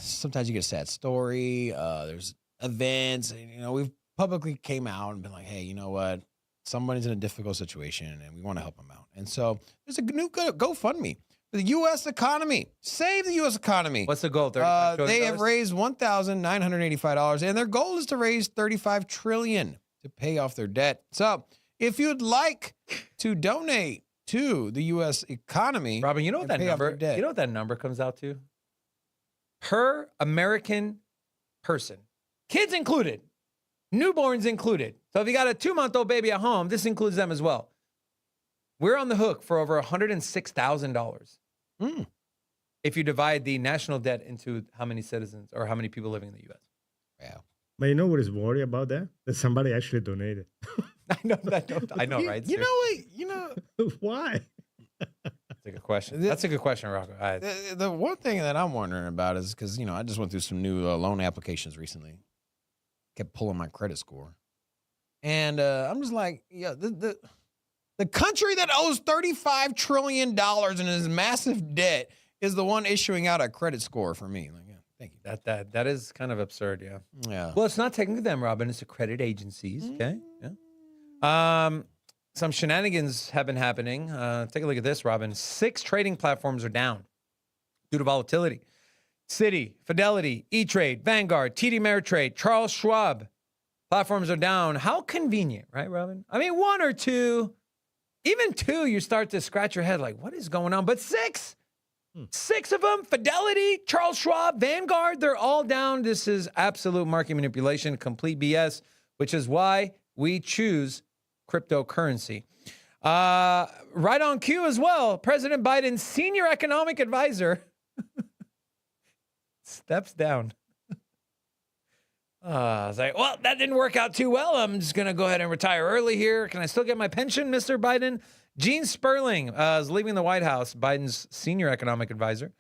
sometimes you get a sad story. There's events, and, we've publicly came out and been like, hey, you know what? Somebody's in a difficult situation, and we want to help them out. And so, there's a new GoFundMe. The U.S. economy. Save the U.S. economy. What's the goal? They $35 have raised $1,985, and their goal is to raise $35 trillion to pay off their debt. So, if you'd like to donate to the U.S. economy, Robin, you know what that pay off number? their debt. You know what that number comes out to? Per American person, kids included, newborns included. So if you got a 2-month-old baby at home, this includes them as well. We're on the hook for over $106,000. If you divide the national debt into how many citizens or how many people living in the U.S. Wow. But you know what is worry about that? That somebody actually donated. I know, right? You know what? Why? That's a good question. That's a good question, Rocco. The one thing that I'm wondering about is because, I just went through some new loan applications recently. Kept pulling my credit score. And I'm just like, yeah, the country that owes $35 trillion and is massive debt is the one issuing out a credit score for me. Like, yeah, thank you. That is kind of absurd, yeah. Yeah. Well, it's not technically them, Robin. It's the credit agencies. Okay. Yeah. Some shenanigans have been happening. Take a look at this, Robin. 6 trading platforms are down due to volatility. Citi, Fidelity, E-Trade, Vanguard, TD Ameritrade, Charles Schwab. Platforms are down. How convenient, right, Robin? I mean, 1 or 2, even 2, you start to scratch your head like, what is going on? But 6. 6 of them, Fidelity, Charles Schwab, Vanguard, they're all down. This is absolute market manipulation, complete BS, which is why we choose cryptocurrency. Right on cue as well, President Biden's senior economic advisor steps down. I was like, well, that didn't work out too well. I'm just going to go ahead and retire early here. Can I still get my pension, Mr. Biden? Gene Sperling is leaving the White House, Biden's senior economic advisor.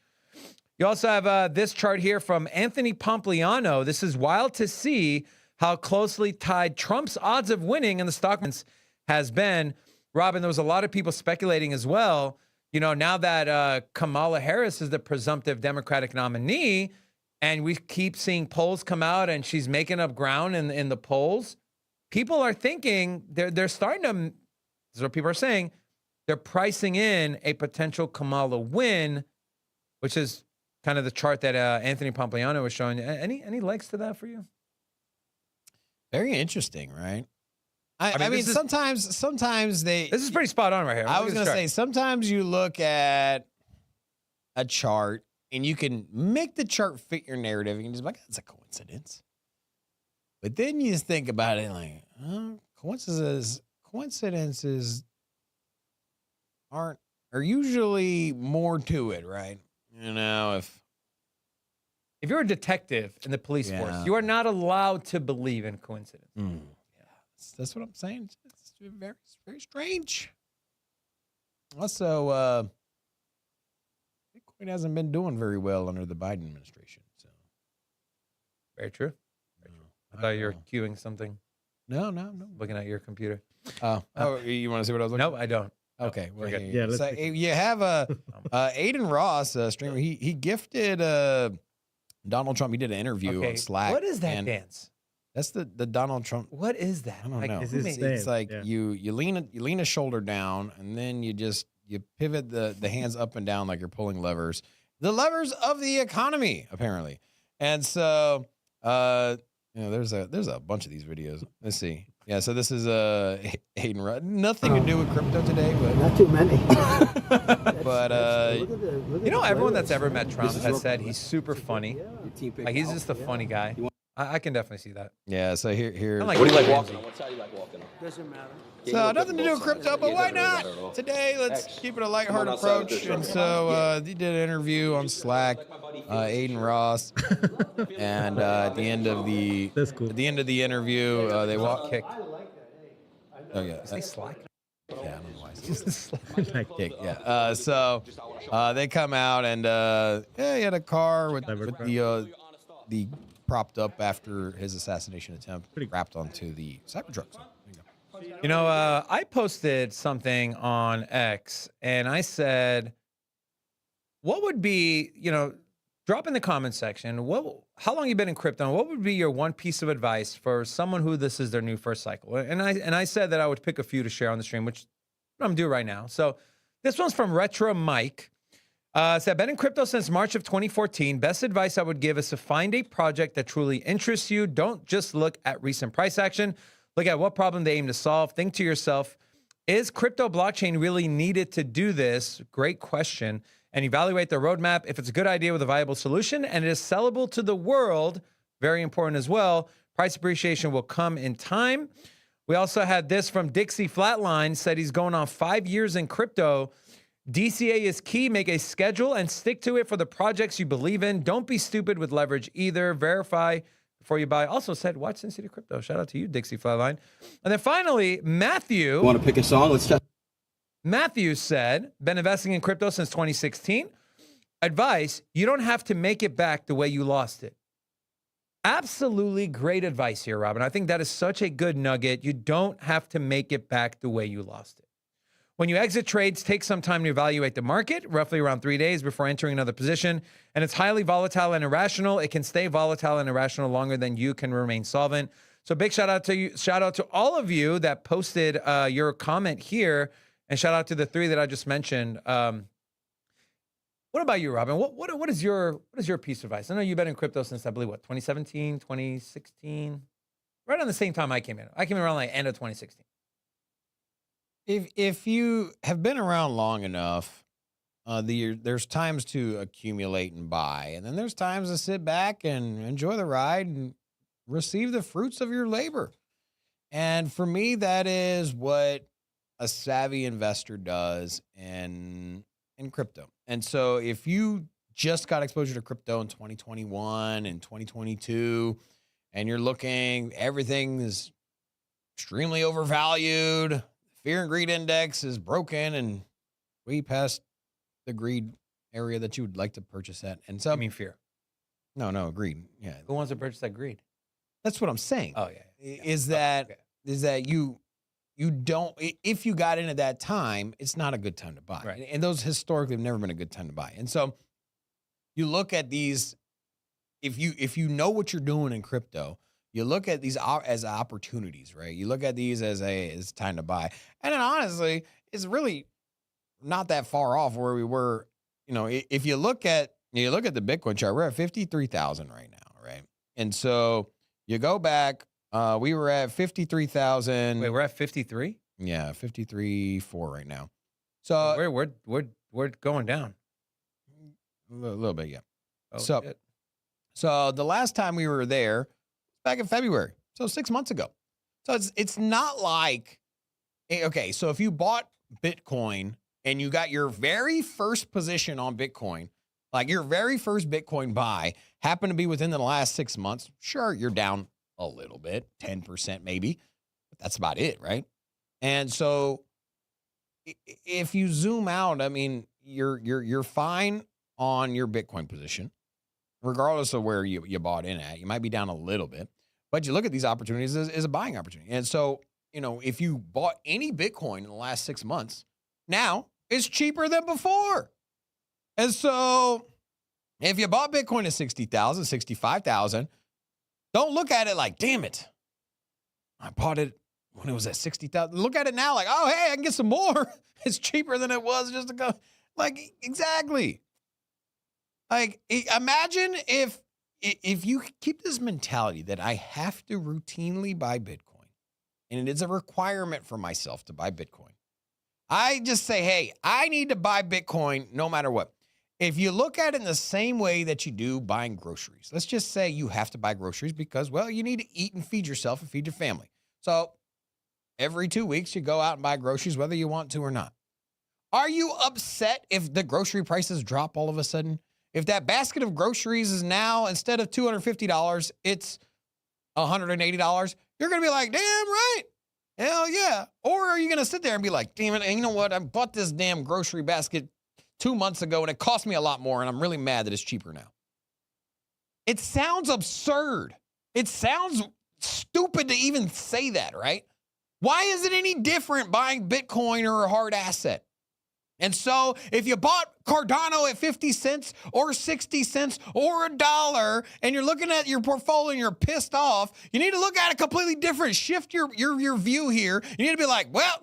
You also have this chart here from Anthony Pompliano. This is wild to see how closely tied Trump's odds of winning in the stock markets has been. Robin, there was a lot of people speculating as well. Now that Kamala Harris is the presumptive Democratic nominee, and we keep seeing polls come out and she's making up ground in the polls, people are thinking they're starting to, this is what people are saying, they're pricing in a potential Kamala win, which is kind of the chart that Anthony Pompliano was showing. Any legs to that for you? Very interesting, right? I mean, this is- sometimes they. This is pretty spot on right here. I Look was at going this to chart. say, sometimes you look at a chart and you can make the chart fit your narrative. You can just be like, that's a coincidence. But then you just think about it like, coincidences are usually more to it, right? If you're a detective in the police force, you are not allowed to believe in coincidence. That's what I'm saying. It's very, very strange. Also, Bitcoin hasn't been doing very well under the Biden administration. So Very true. I thought you were queuing something, no. looking at your computer. Oh, you want to see what I was looking? No, I don't. Okay, we're well, good. here. Yeah, let's So, you have Aiden Ross, a streamer. He gifted Donald Trump. He did an interview on Slack. What is that and dance? That's the Donald Trump. What is that? I don't know. Is this It's dance? like Yeah. you lean a shoulder down, and then you pivot the hands up and down like you're pulling levers. The levers of the economy, apparently. And so there's a bunch of these videos. Let's see. Yeah, so this is Aiden Rudd. Nothing to do with crypto today, but Not too many. but Everyone that's ever met Trump has said he's super funny. Like he's just a funny guy. I can definitely see that. yeah, so here. What do you like walking? Doesn't matter. So nothing to do with crypto, but why not? Today, let's keep it a lighthearted approach. And so he did an interview on Slack, Aiden Ross, and at the end of the That's cool. at the end of the interview, they walk Kick. Oh yeah, Say Slack. yeah, I don't know why. I said Slack. Like, Kick, yeah. So they come out and he had a car with the propped up after his assassination attempt, wrapped onto the Cybertruck. So, there you go. You know, I posted something on X and I said, what would be, drop in the comment section, how long you been in crypto? And what would be your one piece of advice for someone who this is their new first cycle? And I said that I would pick a few to share on the stream, which I'm doing right now. So this one's from Retro Mike. Said, been in crypto since March of 2014. Best advice I would give is to find a project that truly interests you. Don't just look at recent price action. Look at what problem they aim to solve. Think to yourself, is crypto blockchain really needed to do this? Great question. And evaluate the roadmap. If it's a good idea with a viable solution and it is sellable to the world, very important as well, price appreciation will come in time. We also had this from Dixie Flatline, said he's going on 5 years in crypto. DCA is key. Make a schedule and stick to it for the projects you believe in. Don't be stupid with leverage either. Verify before you buy. Also said, watch Sin City Crypto. Shout out to you, Dixie Flatline. And then finally, Matthew. Want to pick a song? Let's test. Matthew said, been investing in crypto since 2016. Advice, you don't have to make it back the way you lost it. Absolutely great advice here, Robin. I think that is such a good nugget. You don't have to make it back the way you lost it. When you exit trades, take some time to evaluate the market, roughly around 3 days before entering another position. And it's highly volatile and irrational. It can stay volatile and irrational longer than you can remain solvent. So big shout out to you. Shout out to all of you that posted your comment here. And shout out to the three that I just mentioned. What about you, Robin? What is your piece of advice? I know you've been in crypto since, I believe, 2017, 2016? Right on the same time I came in. I came in around like end of 2016. If you have been around long enough, there's times to accumulate and buy, and then there's times to sit back and enjoy the ride and receive the fruits of your labor. And for me, that is what a savvy investor does in crypto. And so if you just got exposure to crypto in 2021 and 2022, and you're looking, everything is extremely overvalued, fear and greed index is broken and way past the greed area that you would like to purchase at. And so, I mean, fear. No, greed. Yeah. Who wants to purchase that greed? That's what I'm saying. Oh, yeah. Is that you don't, if you got in at that time, it's not a good time to buy. Right. And those historically have never been a good time to buy. And so you look at these, if you know what you're doing in crypto, you look at these as opportunities, right? You look at these as time to buy. And then honestly, it's really not that far off where we were. If you look at the Bitcoin chart, we're at 53,000 right now, right? And so you go back, we were at 53,000. Wait, we're at 53? Yeah, 53.4 right now. So we're going down. A little bit, yeah. Oh, so shit. So the last time we were there, back in February, so 6 months ago. So it's not like, okay, so if you bought Bitcoin and you got your very first position on Bitcoin, like your very first Bitcoin buy happened to be within the last 6 months, sure, you're down a little bit, 10% maybe, but that's about it, right? And so if you zoom out, I mean, you're fine on your Bitcoin position, regardless of where you bought in at. You might be down a little bit, but you look at these opportunities as a buying opportunity. And so, if you bought any Bitcoin in the last 6 months, now it's cheaper than before. And so if you bought Bitcoin at 60,000, 65,000, don't look at it like, damn it, I bought it when it was at 60,000. Look at it now like, oh, hey, I can get some more. It's cheaper than it was just to go. Like, exactly. Like, imagine if you keep this mentality that I have to routinely buy Bitcoin, and it is a requirement for myself to buy Bitcoin. I just say, hey, I need to buy Bitcoin no matter what. If you look at it in the same way that you do buying groceries, let's just say you have to buy groceries because, well, you need to eat and feed yourself and feed your family. So every 2 weeks, you go out and buy groceries, whether you want to or not. Are you upset if the grocery prices drop all of a sudden? If that basket of groceries is now, instead of $250, it's $180, you're going to be like, damn right. Hell yeah. Or are you going to sit there and be like, damn it, and you know what? I bought this damn grocery basket 2 months ago and it cost me a lot more and I'm really mad that it's cheaper now. It sounds absurd. It sounds stupid to even say that, right? Why is it any different buying Bitcoin or a hard asset? And so if you bought Cardano at 50 cents or 60 cents or $1 and you're looking at your portfolio and you're pissed off, you need to look at it completely different. Shift your view here. You need to be like, well,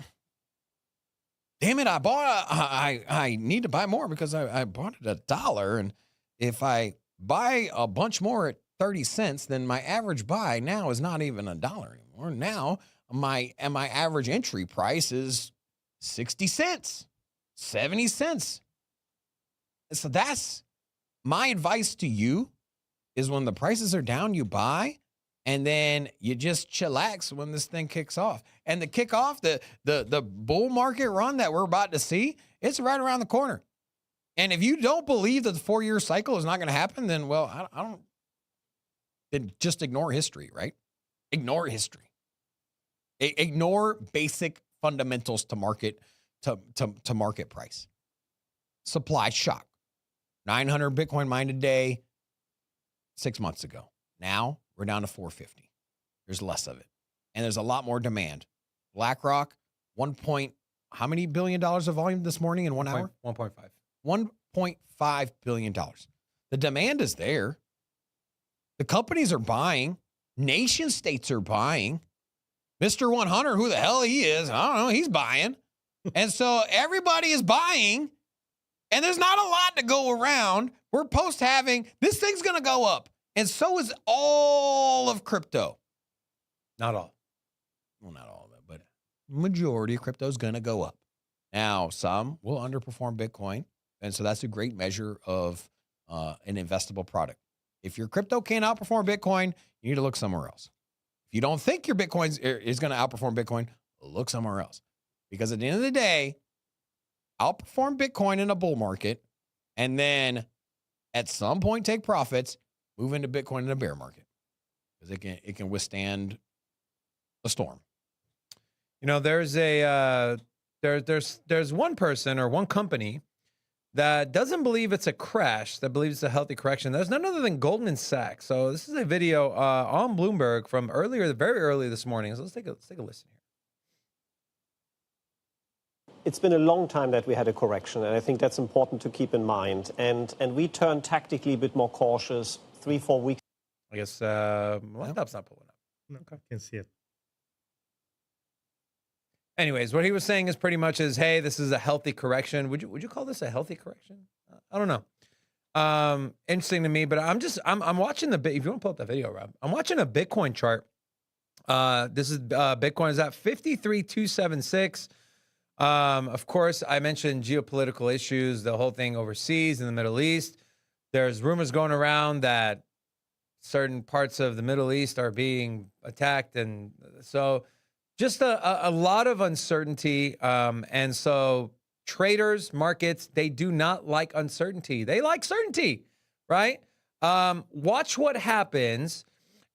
damn it, I need to buy more because I bought it at $1. And if I buy a bunch more at 30 cents, then my average buy now is not even $1 anymore. Now my average entry price is 60 cents. 70 cents. So that's my advice to you is when the prices are down, you buy, and then you just chillax when this thing kicks off. And the kickoff, the bull market run that we're about to see, it's right around the corner. And if you don't believe that the 4-year cycle is not going to happen, then, well, then just ignore history, right? Ignore history. Ignore basic fundamentals to market to market price. Supply shock. 900 Bitcoin mined a day 6 months ago. Now we're down to 450. There's less of it. And there's a lot more demand. BlackRock, how many billion dollars of volume this morning in 1 hour? 1.5. $1.5 billion. The demand is there. The companies are buying. Nation states are buying. Mr. 100, who the hell he is, I don't know, he's buying. And so everybody is buying, and there's not a lot to go around. We're post-halving. This thing's going to go up, and so is all of crypto. Not all. Well, not all of it, but majority of crypto is going to go up. Now, some will underperform Bitcoin, and so that's a great measure of an investable product. If your crypto can't outperform Bitcoin, you need to look somewhere else. If you don't think your Bitcoin is going to outperform Bitcoin, look somewhere else. Because at the end of the day, outperform Bitcoin in a bull market, and then at some point take profits, move into Bitcoin in a bear market. Because it can withstand a storm. You know, there's one person or one company that doesn't believe it's a crash, that believes it's a healthy correction. There's none other than Goldman Sachs. So this is a video on Bloomberg from very early this morning. So let's take a listen here. It's been a long time that we had a correction, and I think that's important to keep in mind. And we turned tactically a bit more cautious 3-4 weeks. I guess my laptop's not pulling up. No, I can see it. Anyways, what he was saying is pretty much is, hey, this is a healthy correction. Would you call this a healthy correction? I don't know. Interesting to me, but I'm watching if you want to pull up that video, Rob, I'm watching a Bitcoin chart. This is Bitcoin is at 53,276. Of course, I mentioned geopolitical issues, the whole thing overseas in the Middle East. There's rumors going around that certain parts of the Middle East are being attacked. And so just a lot of uncertainty. And so traders, markets, they do not like uncertainty. They like certainty, right? Watch what happens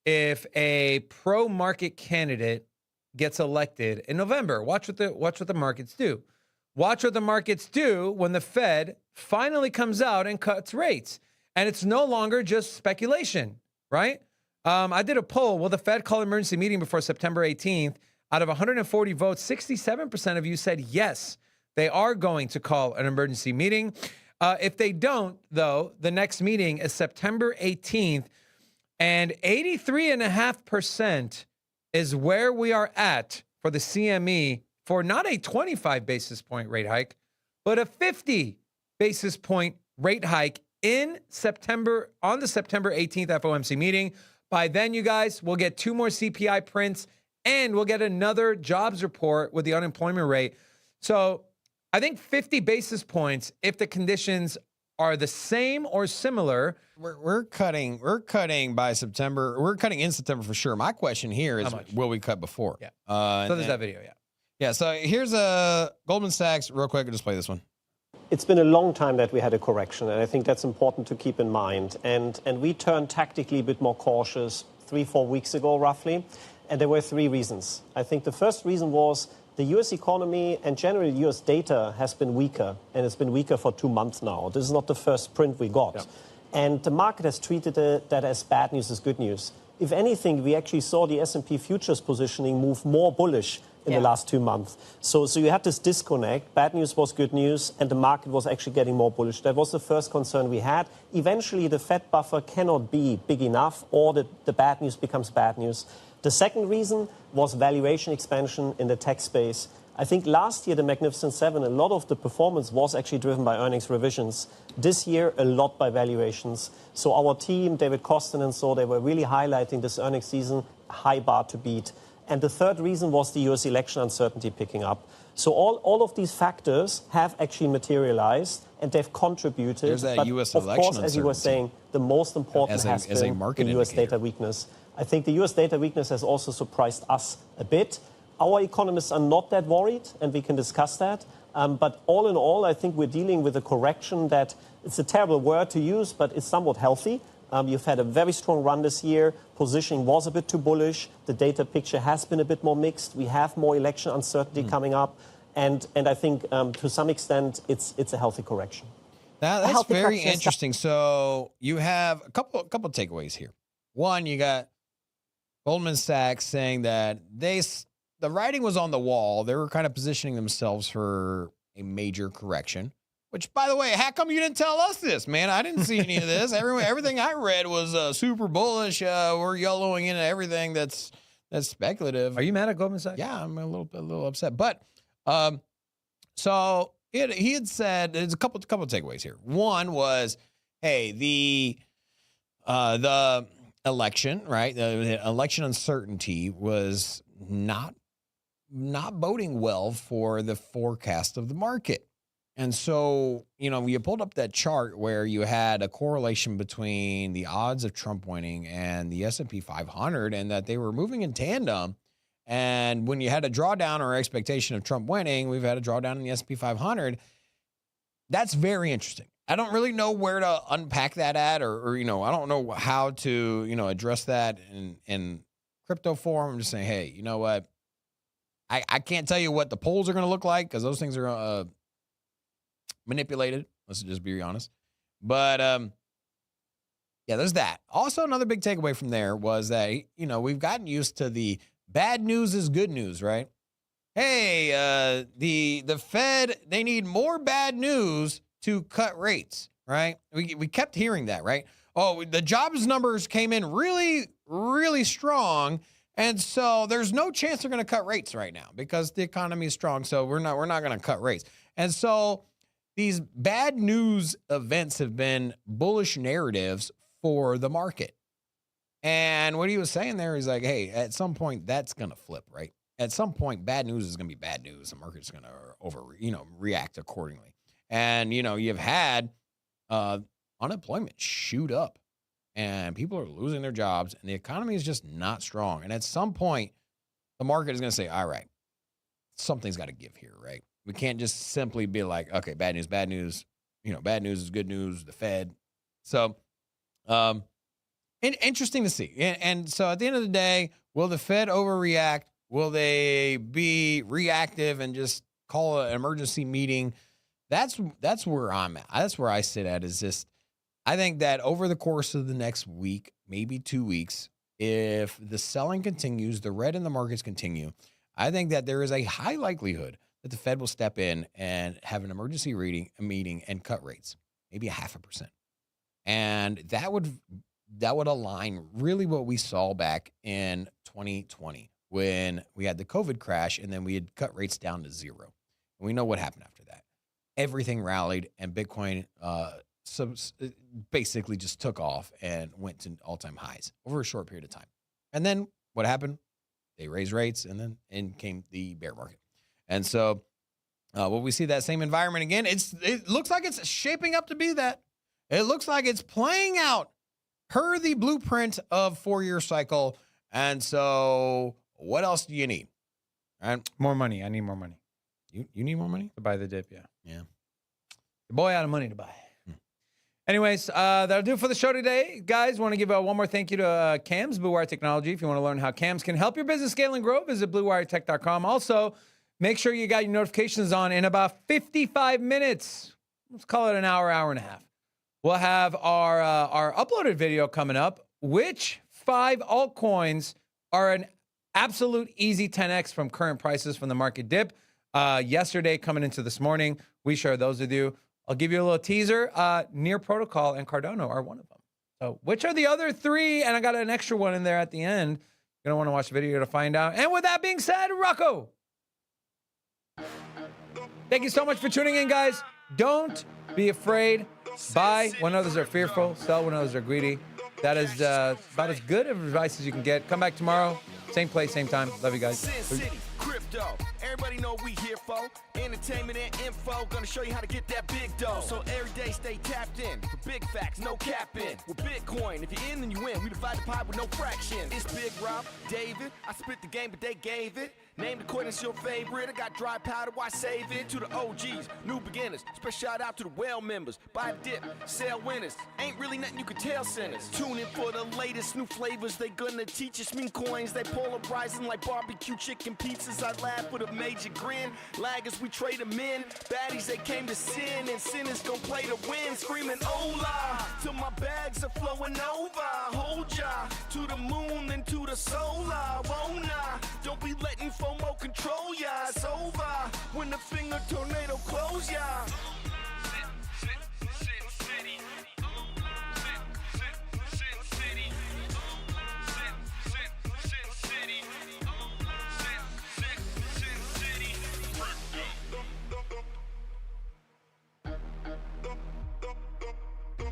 if a pro-market candidate gets elected in November. Watch what the markets do. Watch what the markets do when the Fed finally comes out and cuts rates. And it's no longer just speculation, right? I did a poll. Will the Fed call an emergency meeting before September 18th? Out of 140 votes, 67% of you said yes, they are going to call an emergency meeting. If they don't, though, the next meeting is September 18th, and 83.5% is where we are at for the CME for not a 25 basis point rate hike, but a 50 basis point rate hike in September, on the September 18th FOMC meeting. By then, you guys, we'll get 2 more CPI prints, and we'll get another jobs report with the unemployment rate. So I think 50 basis points, if the conditions are the same or similar. We're cutting by September. We're cutting in September for sure. My question here is, will we cut before? Yeah. So there's that video, yeah. Yeah, so here's Goldman Sachs. Real quick, I'll just play this one. It's been a long time that we had a correction, and I think that's important to keep in mind. And we turned tactically a bit more cautious 3-4 weeks ago, roughly. And there were 3 reasons. I think the first reason was the U.S. economy and generally U.S. data has been weaker, and it's been weaker for 2 months now. This is not the first print we got. Yeah. And the market has treated that as bad news is good news. If anything, we actually saw the S&P futures positioning move more bullish in the last 2 months. So you had this disconnect. Bad news was good news, and the market was actually getting more bullish. That was the first concern we had. Eventually, the Fed buffer cannot be big enough, or the bad news becomes bad news. The second reason was valuation expansion in the tech space. I think last year, the Magnificent Seven, a lot of the performance was actually driven by earnings revisions. This year, a lot by valuations. So our team, David Kostin and so, they were really highlighting this earnings season, high bar to beat. And the third reason was the US election uncertainty picking up. So all of these factors have actually materialized, and they've contributed. There's that but US of election course, as you were saying, the most important has been market the US indicator. data weakness. I think the US data weakness has also surprised us a bit. Our economists are not that worried, and we can discuss that. But all in all, I think we're dealing with a correction that, it's a terrible word to use, but it's somewhat healthy. You've had a very strong run this year. Positioning was a bit too bullish. The data picture has been a bit more mixed. We have more election uncertainty coming up. And I think to some extent, it's a healthy correction. Now, that's healthy very correction. interesting. So you have a couple takeaways here. One, you got Goldman Sachs saying that the writing was on the wall. They were kind of positioning themselves for a major correction, which, by the way, how come you didn't tell us this, man? I didn't see any of this. Everything I read was super bullish. We're yellowing into everything that's speculative. Are you mad at Goldman Sachs? Yeah, I'm a little upset. But so he had said there's a couple takeaways here. One was, hey, the election, right? The election uncertainty was not boding well for the forecast of the market. And so, you pulled up that chart where you had a correlation between the odds of Trump winning and the S&P 500, and that they were moving in tandem. And when you had a drawdown or expectation of Trump winning, we've had a drawdown in the S&P 500. That's very interesting. I don't really know where to unpack that at, or I don't know how to, address that in crypto form. I'm just saying, hey, you know what? I can't tell you what the polls are going to look like, because those things are manipulated. Let's just be honest. But yeah, there's that. Also, another big takeaway from there was that we've gotten used to the bad news is good news, right? Hey, the Fed, they need more bad news to cut rates, right? We kept hearing that, right? Oh, the jobs numbers came in really, really strong, and so there's no chance they're going to cut rates right now because the economy is strong. So we're not going to cut rates. And so these bad news events have been bullish narratives for the market. And what he was saying there is like, hey, at some point that's going to flip, right? At some point, bad news is going to be bad news. The market's going to react accordingly. And, you've had unemployment shoot up, and people are losing their jobs, and the economy is just not strong. And at some point, the market is going to say, all right, something's got to give here, right? We can't just simply be like, okay, bad news, bad news. Bad news is good news, the Fed. So, interesting to see. And so at the end of the day, will the Fed overreact? Will they be reactive and just call an emergency meeting? That's where I'm at. That's where I sit at, is just, I think that over the course of the next week, maybe 2 weeks, if the selling continues, the red in the markets continue, I think that there is a high likelihood that the Fed will step in and have an emergency meeting and cut rates, maybe 0.5%. And that would align really what we saw back in 2020 when we had the COVID crash, and then we had cut rates down to 0. And we know what happened after that. Everything rallied, and Bitcoin basically just took off and went to all-time highs over a short period of time. And then what happened? They raised rates, and then in came the bear market. And so will we see that same environment again? It looks like it's shaping up to be that. It looks like it's playing out per the blueprint of 4-year cycle. And so what else do you need? All right. More money. I need more money. You need more money? To buy the dip, yeah. Yeah. The boy out of money to buy. Anyways, that'll do it for the show today. Guys, want to give one more thank you to CAMS, Blue Wire Technology. If you want to learn how CAMS can help your business scale and grow, visit bluewiretech.com. Also, make sure you got your notifications on in about 55 minutes. Let's call it an hour, hour and a half. We'll have our uploaded video coming up. Which 5 altcoins are an Absolute easy 10x from current prices from the market dip. Yesterday coming into this morning, we share those with you. I'll give you a little teaser. Near Protocol and Cardano are one of them. So which are the other three? And I got an extra one in there at the end. You're going to want to watch the video to find out. And with that being said, Rocco, thank you so much for tuning in, guys. Don't be afraid. Buy when others are fearful. Sell when others are greedy. That is about as good of advice as you can get. Come back tomorrow. Same place, same time. Love you guys. Sin City, crypto. Everybody know we here for entertainment and info. Gonna show you how to get that big dough. So every day stay tapped in. For big facts, no capping. With Bitcoin, if you're in, then you win. We divide the pie with no fraction. It's Big Rob, David. I split the game, but they gave it. Named according to your favorite. I got dry powder, why save it? To the OGs, new beginners. Special shout out to the well members. Buy the dip, sell winners. Ain't really nothing you can tell sinners. Tune in for the latest new flavors. They gonna teach us mean coins. They polarizing like barbecue chicken pizzas. I laugh with a major grin. Laggers, we trade them in. Baddies, they came to sin. And sinners gon' play to win. Screaming, hola, till my bags are flowing over. Hold ya to the moon and to the solar. Won't I? Don't be letting FOMO control ya. It's over when the finger tornado close ya.